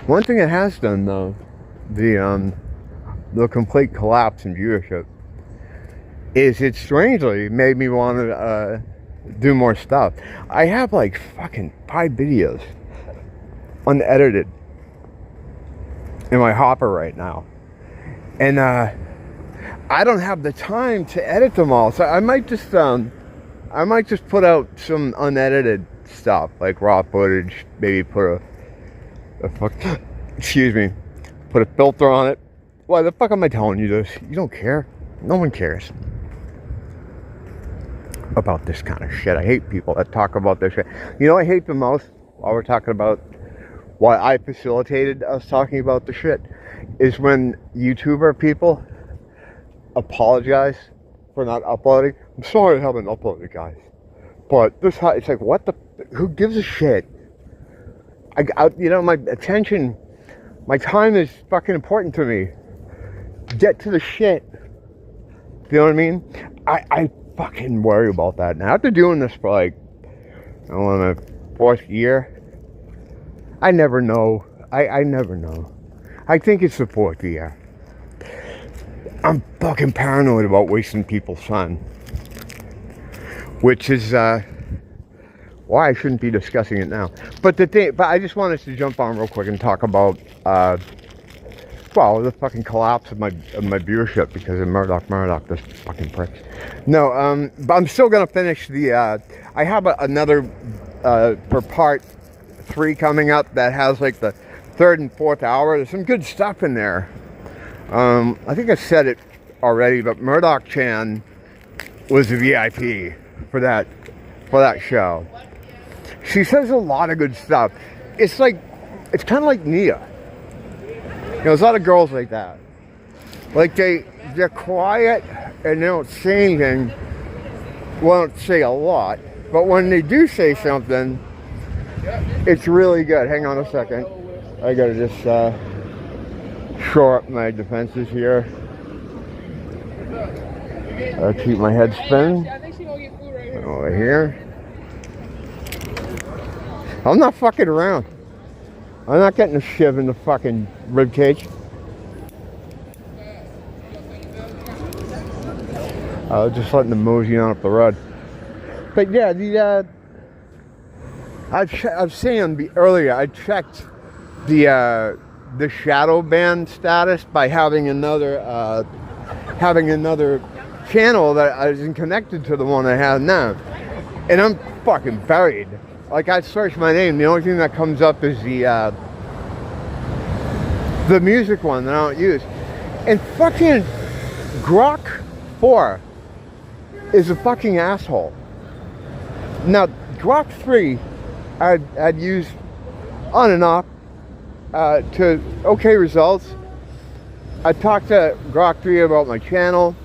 One thing it has done, though, the complete collapse in viewership, is it strangely made me want to do more stuff. I have like fucking 5 videos unedited in my hopper right now, and I don't have the time to edit them all. So I might just put out some unedited stuff, like raw footage. Maybe put excuse me, put a filter on it. Why the fuck am I telling you this? You don't care. No one cares about this kind of shit. I hate people that talk about this shit. You know, I hate the most, while we're talking about why I facilitated us talking about the shit, is when YouTuber people apologize for not uploading. I'm sorry I haven't uploaded, guys. But this, it's like, what the, who gives a shit? You know, my attention, my time is fucking important to me. Get to the shit. You know what I mean? I fucking worry about that. Now, after doing this for like, I don't know, my 4th year, I never know. I never know. I think it's the 4th year. I'm fucking paranoid about wasting people's time. Which is why I shouldn't be discussing it now. But I just wanted to jump on real quick and talk about well, the fucking collapse of my viewership because of Murdoch, this fucking prick. No, but I'm still gonna finish the. I have another for part 3 coming up that has like the 3rd and 4th hour. There's some good stuff in there. I think I said it already, but Murdoch Chan was a VIP for that show. She says a lot of good stuff. It's kind of like Nia. You know, there's a lot of girls like that. Like they're quiet and they don't say anything. Well, don't say a lot, but when they do say something, it's really good. Hang on a second. I gotta just shore up my defenses here. I'll keep my head spinning. Over here. I'm not fucking around. I'm not getting a shiv in the fucking ribcage. Just letting them mosey on up the road. But yeah, I was saying earlier, I checked the shadow ban status by having another channel that isn't connected to the one I have now, and I'm fucking buried. Like, I search my name, the only thing that comes up is the music one that I don't use, and fucking Grok 4 is a fucking asshole. Now, Grok 3 I'd used on and off to okay results. I talked to Grok 3 about my channel,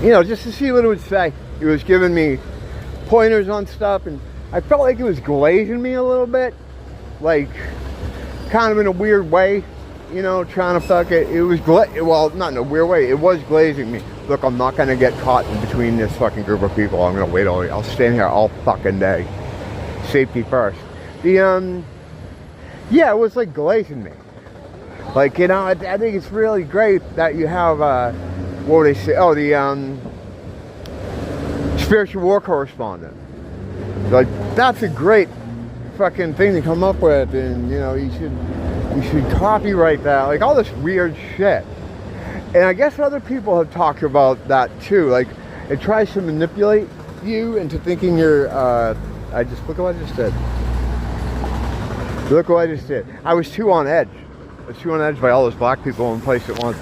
you know, just to see what it would say. It was giving me pointers on stuff, and I felt like it was glazing me a little bit, like kind of in a weird way, you know, trying to fuck it. It was well, not in a weird way, it was glazing me. Look, I'm not gonna get caught in between this fucking group of people. I'm gonna wait I'll stand here all fucking day. Safety first. Yeah, it was like glazing me. Like, you know, I think it's really great that you have what do they say? Oh, the spiritual war correspondent. Like, that's a great fucking thing to come up with, and you know, you should copyright that. Like, all this weird shit. And I guess other people have talked about that too. Like, it tries to manipulate you into thinking you're look at what I just did. Look what I just did. I was too on edge. I was too on edge by all those black people in place at once.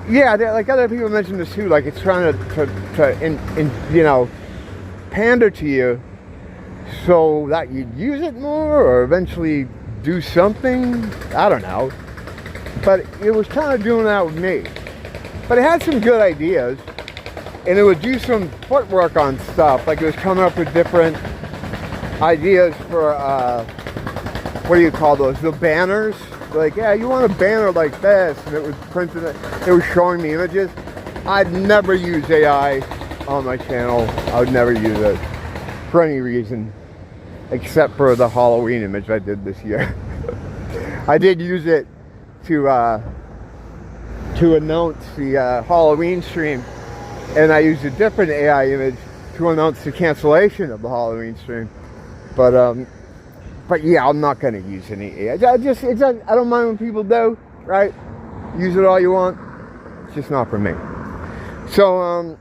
Yeah, like other people mentioned this too. Like, it's trying to you know, pander to you so that you'd use it more or eventually do something. I don't know. But it was kind of doing that with me. But it had some good ideas, and it would do some footwork on stuff. Like, it was coming up with different ideas for what do you call those? The banners. Like, yeah, you want a banner like this, and it was printing it. It was showing me images. I'd never use AI on my channel. I would never use it for any reason. except for the Halloween image I did this year. I did use it to announce the Halloween stream, and I used a different AI image to announce the cancellation of the Halloween stream. But yeah, I'm not gonna use any AI. I don't mind when people do, right? Use it all you want. It's just not for me. So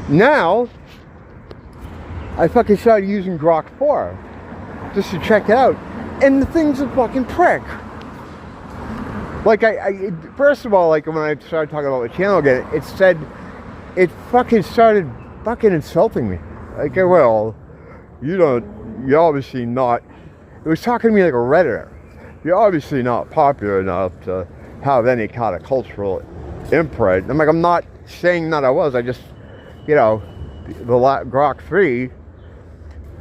now I fucking started using Grok 4 just to check it out, and the thing's a fucking prick. Like first of all, like when I started talking about the channel again, it fucking started fucking insulting me. Like, well, you're obviously not. It was talking to me like a Redditor. You're obviously not popular enough to have any kind of cultural imprint. I'm like, I'm not saying that I was. I just, the Grok 3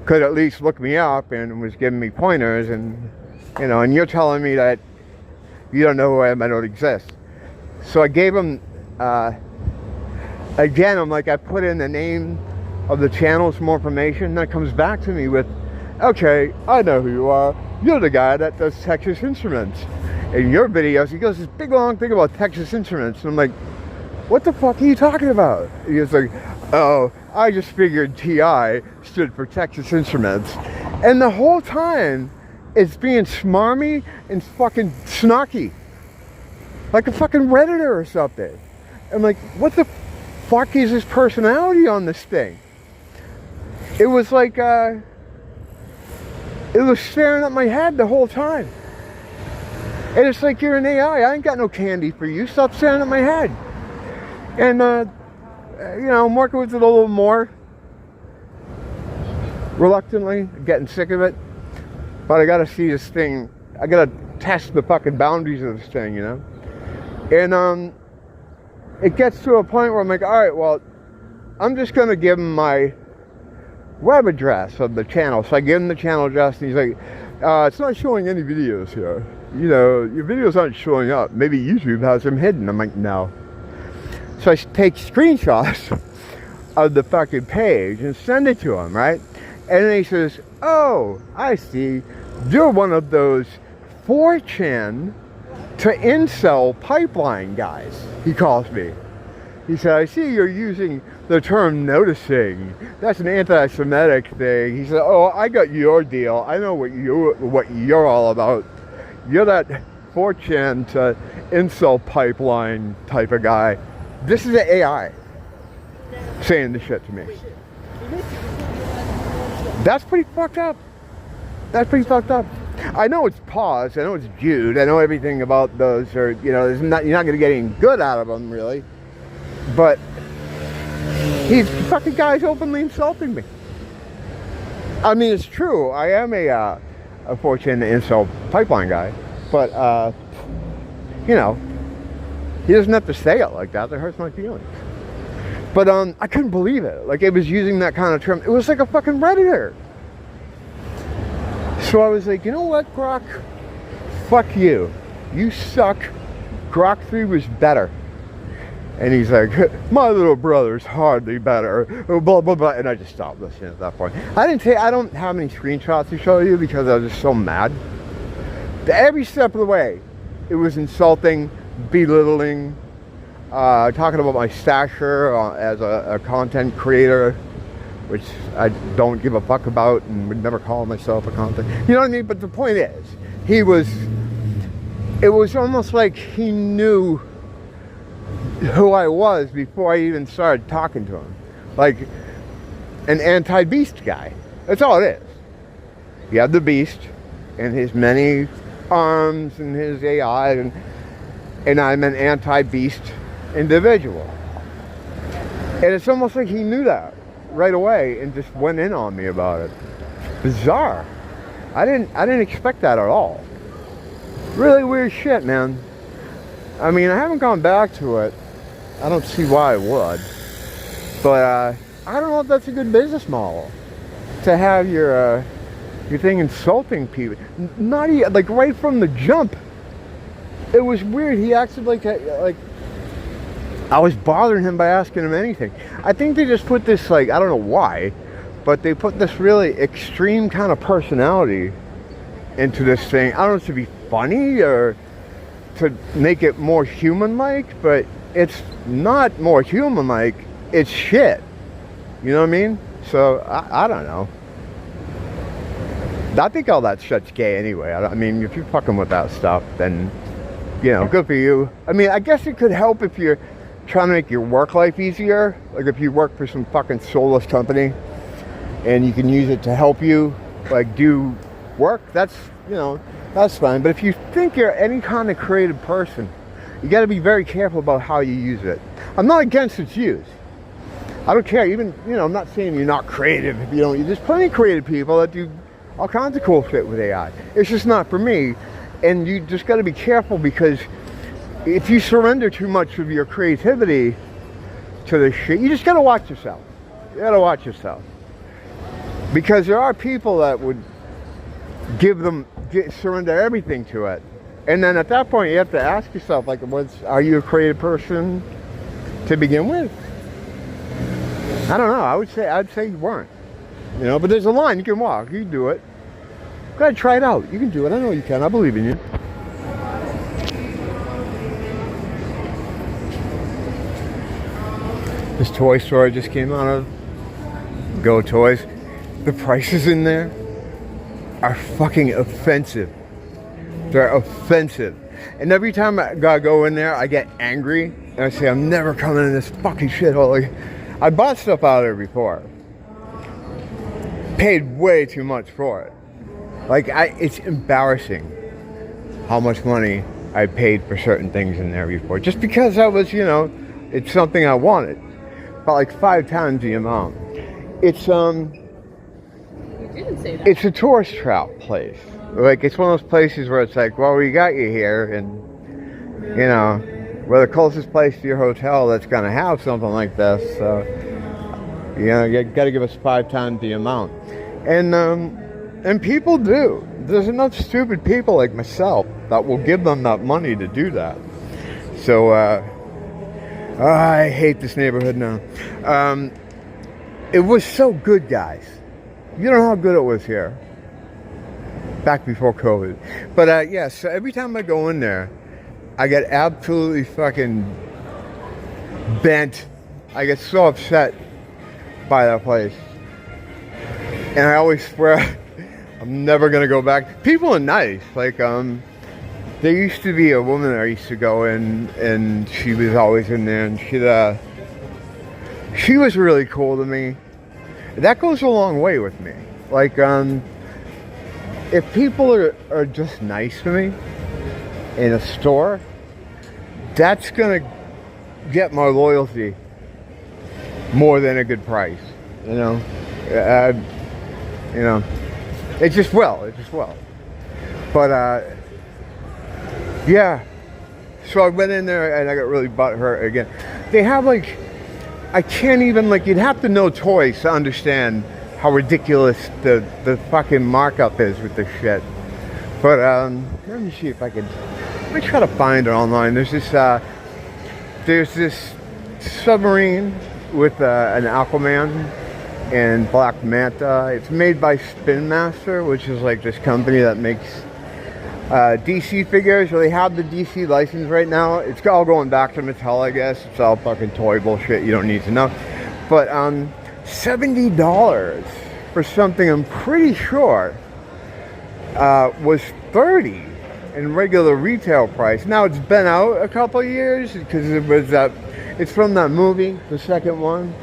could at least look me up and was giving me pointers, and and you're telling me that you don't know who I am, I don't exist. So I gave him, again, I'm like, I put in the name of the channel, some more information, and then it comes back to me with, okay, I know who you are. You're the guy that does Texas Instruments. In your videos, he goes this big long thing about Texas Instruments, and I'm like, what the fuck are you talking about? He was like, oh, I just figured TI stood for Texas Instruments. And the whole time, it's being smarmy and fucking snarky. Like a fucking Redditor or something. I'm like, what the fuck is his personality on this thing? It was like, it was staring at my head the whole time. And it's like, you're an AI. I ain't got no candy for you. Stop staring at my head. And, I'm working with it a little more. Reluctantly, getting sick of it. But I gotta see this thing. I gotta test the fucking boundaries of this thing, And, it gets to a point where I'm like, alright, well, I'm just gonna give him my web address of the channel. So I give him the channel address, and he's like, it's not showing any videos here. Your videos aren't showing up. Maybe YouTube has them hidden. I'm like, no. So I take screenshots of the fucking page and send it to him, right? And then he says, oh, I see. You're one of those 4chan to incel pipeline guys, he calls me. He said, I see you're using the term noticing. That's an anti-Semitic thing. He said, oh, I got your deal. I know what you're all about. You're that 4chan to incel pipeline type of guy. This is an AI saying this shit to me. That's pretty fucked up. That's pretty fucked up. I know it's Pause. I know it's Jude. I know everything about those. Or you're not going to get any good out of them, really. But these fucking guys openly insulting me. I mean, it's true. I am a 4chan incel pipeline guy, but he doesn't have to say it like that. That hurts my feelings. But I couldn't believe it. Like, it was using that kind of term. It was like a fucking Redditor. So I was like, you know what, Grok? Fuck you. You suck. Grok 3 was better. And he's like, my little brother's hardly better. Blah, blah, blah. And I just stopped listening at that point. I don't have any screenshots to show you because I was just so mad. Every step of the way, it was insulting, belittling, talking about my stature as a content creator, which I don't give a fuck about and would never call myself a content. You know what I mean? But the point is, it was almost like he knew who I was before I even started talking to him. Like an anti-beast guy. That's all it is. You have the beast and his many arms and his AI, and I'm an anti-beast individual. And it's almost like he knew that right away and just went in on me about it. Bizarre. I didn't expect that at all. Really weird shit, man. I mean, I haven't gone back to it. I don't see why I would. But I don't know if that's a good business model to have your thing insulting people. Not even, like, right from the jump. It was weird. He acted like I was bothering him by asking him anything. I think they just put this, like, I don't know why, but they put this really extreme kind of personality into this thing. I don't know if to be funny or to make it more human-like, but it's not more human-like, it's shit. You know what I mean? So, I don't know. I think all that shit's gay anyway. I mean, if you're fucking with that stuff, then, you know, good for you. I mean, I guess it could help if you're trying to make your work life easier. Like if you work for some fucking soulless company and you can use it to help you, like, do work, that's, you know, that's fine. But if you think you're any kind of creative person, you got to be very careful about how you use it. I'm not against its use. I don't care. Even, you know, I'm not saying you're not creative if you don't. There's plenty of creative people that do all kinds of cool shit with AI. It's just not for me. And you just got to be careful, because if you surrender too much of your creativity to this shit, you just got to watch yourself. You got to watch yourself. Because there are people that would surrender everything to it. And then at that point, you have to ask yourself, like, are you a creative person to begin with? I don't know. I'd say you weren't. You know, but there's a line you can walk. You can do it. Go ahead, try it out. You can do it. I know you can. I believe in you. This toy store I just came out of, Go Toys, the prices in there are fucking offensive. They're offensive. And every time I go in there, I get angry. And I say, I'm never coming in this fucking shithole. Like, I bought stuff out of there before. Paid way too much for it. Like, it's embarrassing how much money I paid for certain things in there before. Just because I was, you know, it's something I wanted. About like 5 times the amount. It's, You didn't say that. It's a tourist trap place. Like, it's one of those places where it's like, well, we got you here, and, you know, we're the closest place to your hotel that's going to have something like this, so, you know, you got to give us 5 times the amount. And people do. There's enough stupid people like myself that will give them that money to do that. So, I hate this neighborhood now. It was so good, guys. You don't know how good it was here. Back before COVID. But, yeah, so every time I go in there, I get absolutely fucking bent. I get so upset by that place. And I always swear I'm never going to go back. People are nice. Like, there used to be a woman that I used to go in, and she was always in there, and she was really cool to me. That goes a long way with me. Like, if people are just nice to me in a store, that's gonna get my loyalty more than a good price. You know, it just will. But yeah. So I went in there and I got really butthurt again. They have like, I can't even, like, you'd have to know toys to understand how ridiculous the fucking markup is with this shit. But let me see if I can. Let me try to find it online. There's this submarine with an Aquaman and Black Manta. It's made by Spin Master, which is like this company that makes DC figures. Well, they have the DC license right now. It's all going back to Mattel, I guess. It's all fucking toy bullshit you don't need to know. But $70 for something I'm pretty sure was $30 in regular retail price. Now it's been out a couple of years because it was it's from that movie, the second one.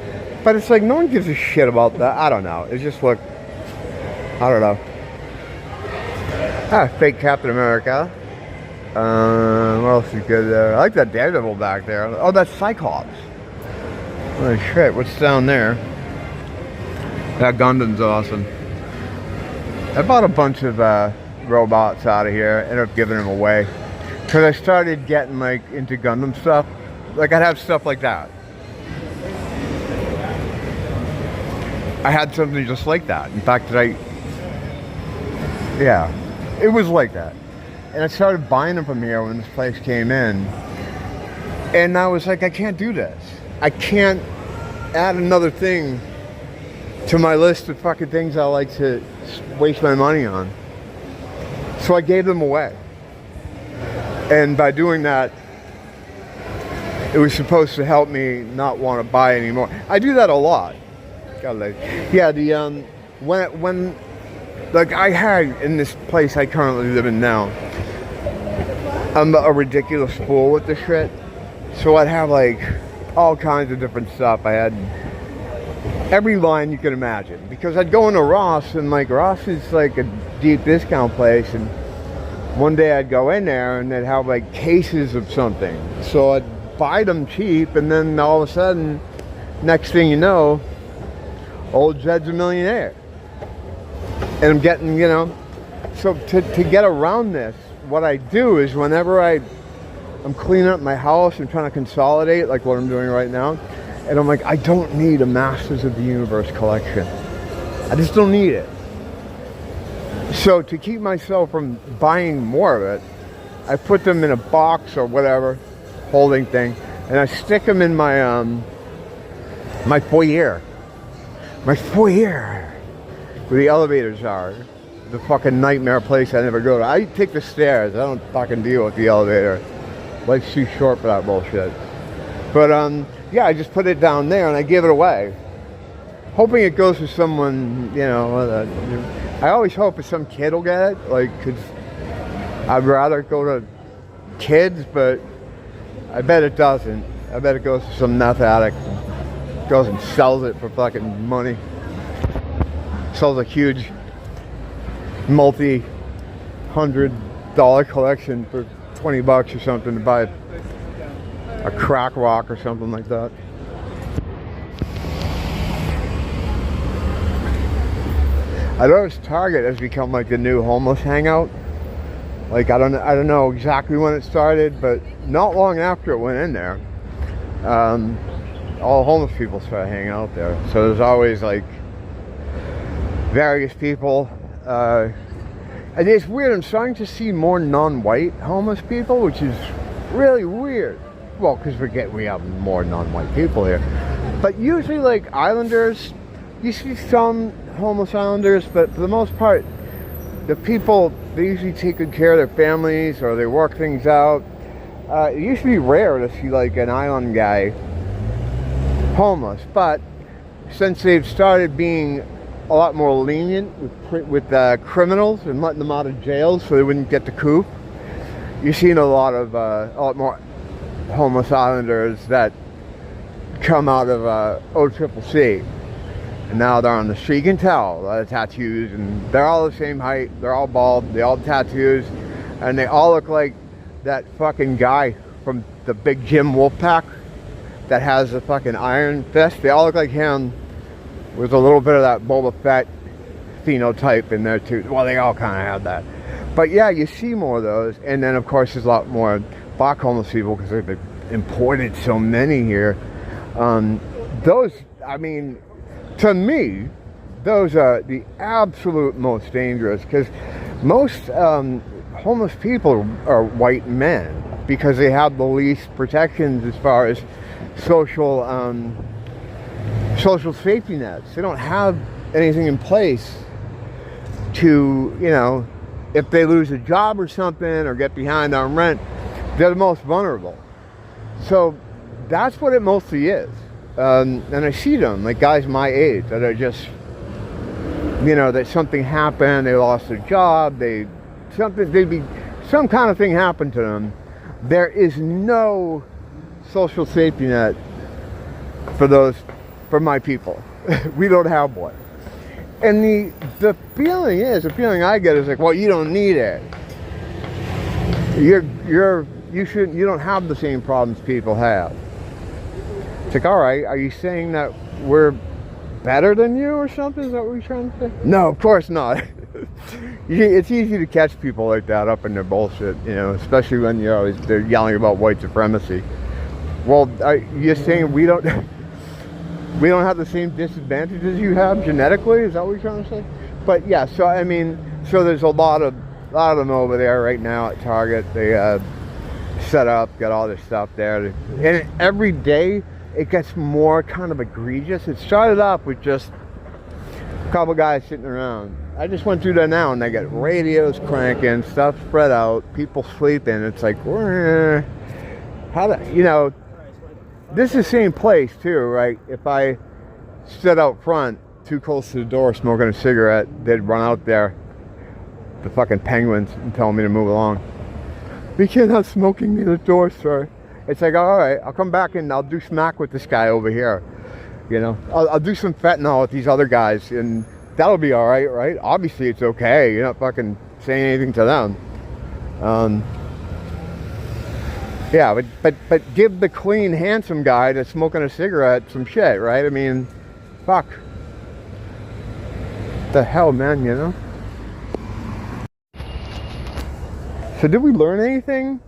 But it's like no one gives a shit about that. I don't know. It's just like, I don't know. Fake Captain America. What else is good there? I like that Daredevil back there. Oh, that's Cyclops. Oh shit, what's down there? That Gundam's awesome. I bought a bunch of robots out of here. Ended up giving them away. Because I started getting like into Gundam stuff. Like I'd have stuff like that. I had something just like that. In fact, yeah, it was like that. And I started buying them from here when this place came in. And I was like, I can't do this. I can't add another thing to my list of fucking things I like to waste my money on. So I gave them away. And by doing that, it was supposed to help me not want to buy anymore. I do that a lot. Yeah, when like I had in this place I currently live in now, I'm a ridiculous fool with the shit. So I'd have like all kinds of different stuff. I had every line you could imagine, because I'd go into Ross, and like Ross is like a deep discount place, and one day I'd go in there and they'd have like cases of something. So I'd buy them cheap, and then all of a sudden, next thing you know, old Jed's a millionaire. And I'm getting, you know, so to get around this, what I do is whenever I'm cleaning up my house and trying to consolidate, like what I'm doing right now, and I'm like, I don't need a Masters of the Universe collection. I just don't need it. So to keep myself from buying more of it, I put them in a box or whatever, holding thing, and I stick them in my my foyer. My foyer, where the elevators are. The fucking nightmare place I never go to. I take the stairs. I don't fucking deal with the elevator. Life's too short for that bullshit. But yeah, I just put it down there and I give it away, hoping it goes to someone, you know. I always hope if some kid will get it, like, 'cause I'd rather go to kids, but I bet it doesn't. I bet it goes to some meth addict, goes and sells it for fucking money. Sells a huge multi-$100 collection for $20 or something to buy a crack rock or something like that. I noticed Target has become like the new homeless hangout. Like I don't know exactly when it started, but not long after it went in there, all homeless people started hanging out there. So there's always like various people. And it's weird. I'm starting to see more non-white homeless people, which is really weird. Well, because we have more non-white people here. But usually, like Islanders, you see some homeless Islanders, but for the most part, the people, they usually take good care of their families or they work things out. It used to be rare to see like an island guy homeless, but since they've started being a lot more lenient with criminals and letting them out of jail so they wouldn't get the coup, you've seen a lot more homeless Islanders that come out of OCCC, and now they're on the street. You can tell a lot of tattoos, and they're all the same height, they're all bald, they all have tattoos, and they all look like that fucking guy from the big Jim Wolfpack that has a fucking iron fist. They all look like him, with a little bit of that Boba Fett phenotype in there too. Well, they all kind of have that. But yeah, you see more of those. And then of course there's a lot more black homeless people because they've imported so many here. Those, I mean, to me, those are the absolute most dangerous, because most homeless people are white men because they have the least protections as far as social safety nets. They don't have anything in place to, you know, if they lose a job or something or get behind on rent, they're the most vulnerable. So that's what it mostly is. And I see them, like guys my age that are just, you know, that something happened, they lost their job, some kind of thing happened to them. There is no social safety net for my people. We don't have one. And the feeling I get is like, well, you don't need it. You don't have the same problems people have. It's like, all right, are you saying that we're better than you or something? Is that what you're trying to say? No, of course not. It's easy to catch people like that up in their bullshit, you know, especially when they're yelling about white supremacy. Well, you're saying we don't have the same disadvantages you have genetically? Is that what you're trying to say? But yeah, so I mean, so there's a lot of them over there right now at Target. They set up, got all their stuff there, and every day it gets more kind of egregious. It started off with just couple guys sitting around. I just went through there now, and they got radios cranking, stuff spread out, people sleeping. It's like, how do you know? This is the same place too, right? If I stood out front, too close to the door, smoking a cigarette, they'd run out there, the fucking penguins, and tell me to move along. You can't have smoking near the door, sir. It's like, all right, I'll come back and I'll do smack with this guy over here. You know, I'll do some fentanyl with these other guys, and that'll be all right, right? Obviously, it's okay. You're not fucking saying anything to them. Yeah, but give the clean, handsome guy that's smoking a cigarette some shit, right? I mean, fuck. What the hell, man, you know? So did we learn anything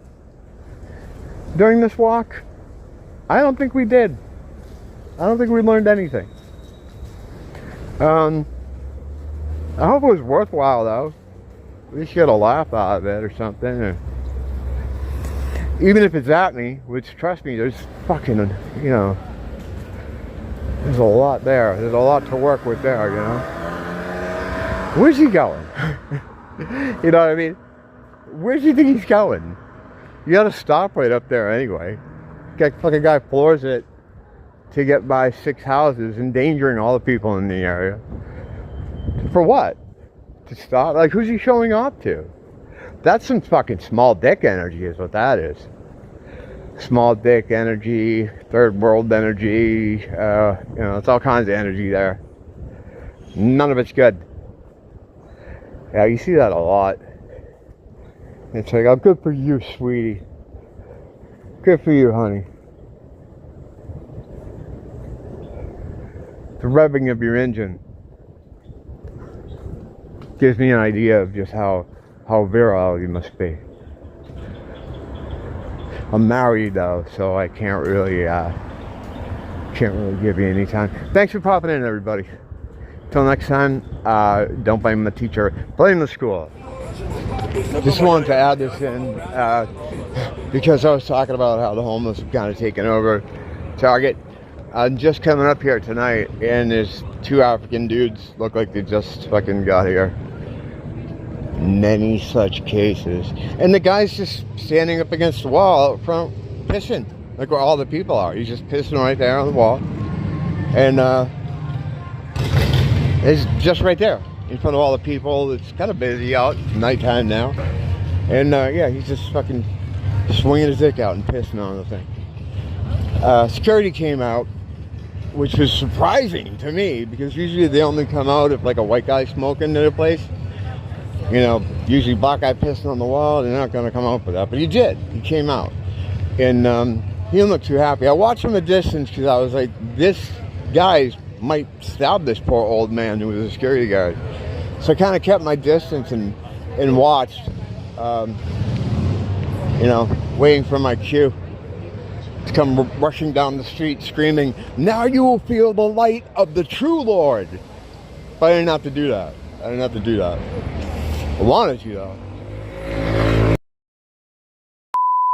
during this walk? I don't think we did. I don't think we learned anything. I hope it was worthwhile, though. At least get a laugh out of it or something. Or even if it's at me, which, trust me, there's fucking, you know, there's a lot there. There's a lot to work with there, you know. Where's he going? You know what I mean? Where do you think he's going? You gotta stop right up there anyway. Fucking guy floors it to get by 6 houses, endangering all the people in the area. For what? To stop? Like, who's he showing off to? That's some fucking small dick energy is what that is. Small dick energy, third world energy, you know, it's all kinds of energy there. None of it's good. Yeah, you see that a lot. It's like, oh, good for you, sweetie. Good for you, honey. The revving of your engine gives me an idea of just how virile you must be. I'm married though, so I can't really give you any time. Thanks for popping in, everybody. Till next time, don't blame the teacher, blame the school. Just wanted to add this in because I was talking about how the homeless have kind of taken over Target. I'm just coming up here tonight, and there's 2 African dudes, look like they just fucking got here. Many such cases. And the guy's just standing up against the wall out front, pissing, like where all the people are. He's just pissing right there on the wall. And it's just right there, in front of all the people. It's kind of busy out, it's nighttime now. And yeah, he's just fucking swinging his dick out and pissing on the thing. Security came out, which was surprising to me, because usually they only come out if like a white guy smoking in their place. You know, usually black guy pissing on the wall, they're not going to come out for that. But he did. He came out. And he didn't look too happy. I watched from a distance because I was like, this guy might stab this poor old man who was a security guard. So I kind of kept my distance and watched, you know, waiting for my cue to come rushing down the street screaming, "Now you will feel the light of the true Lord." But I didn't have to do that. I wanted to, though.